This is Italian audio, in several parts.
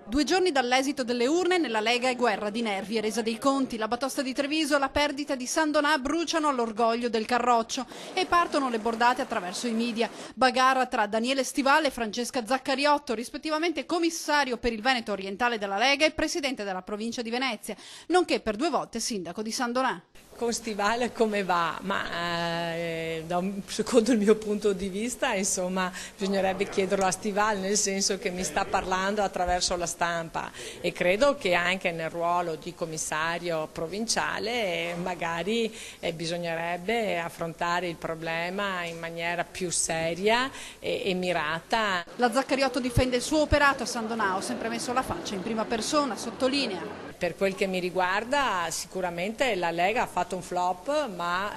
2 giorni dall'esito delle urne, nella Lega è guerra di nervi e resa dei conti. La batosta di Treviso, la perdita di San Donà bruciano l'orgoglio del Carroccio e partono le bordate attraverso i media. Bagarra tra Daniele Stivale e Francesca Zaccariotto, rispettivamente commissario per il Veneto orientale della Lega e presidente della provincia di Venezia, nonché per 2 volte sindaco di San Donà. Con Stivale come va? Secondo il mio punto di vista, insomma, bisognerebbe chiederlo a Stivale, nel senso che mi sta parlando attraverso la stampa e credo che anche nel ruolo di commissario provinciale magari bisognerebbe affrontare il problema in maniera più seria e mirata. La Zaccariotto difende il suo operato a San Donà, ho sempre messo la faccia in prima persona, sottolinea. Per quel che mi riguarda sicuramente la Lega ha fatto un flop, ma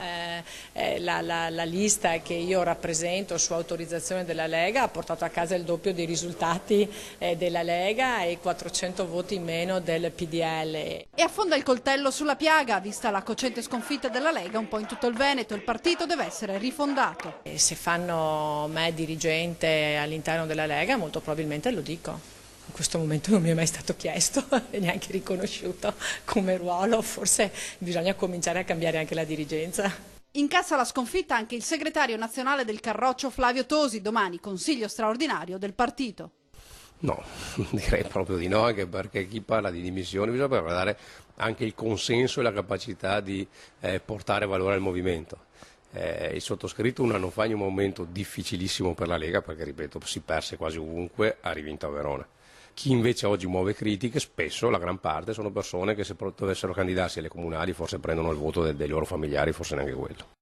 la lista che io rappresento su autorizzazione della Lega ha portato a casa il doppio dei risultati della Lega e 400 voti in meno del PDL. E affonda il coltello sulla piaga, vista la cocente sconfitta della Lega un po' in tutto il Veneto, il partito deve essere rifondato. E se fanno me dirigente all'interno della Lega molto probabilmente lo dico. In questo momento non mi è mai stato chiesto e neanche riconosciuto come ruolo, forse bisogna cominciare a cambiare anche la dirigenza. Incassa la sconfitta anche il segretario nazionale del Carroccio Flavio Tosi, domani consiglio straordinario del partito. No, direi proprio di no, anche perché chi parla di dimissioni bisogna dare anche il consenso e la capacità di portare valore al movimento. Il sottoscritto un anno fa in un momento difficilissimo per la Lega, perché ripeto si perse quasi ovunque, ha rivinto a Verona. Chi invece oggi muove critiche, spesso, la gran parte, sono persone che se dovessero candidarsi alle comunali forse prendono il voto dei loro familiari, forse neanche quello.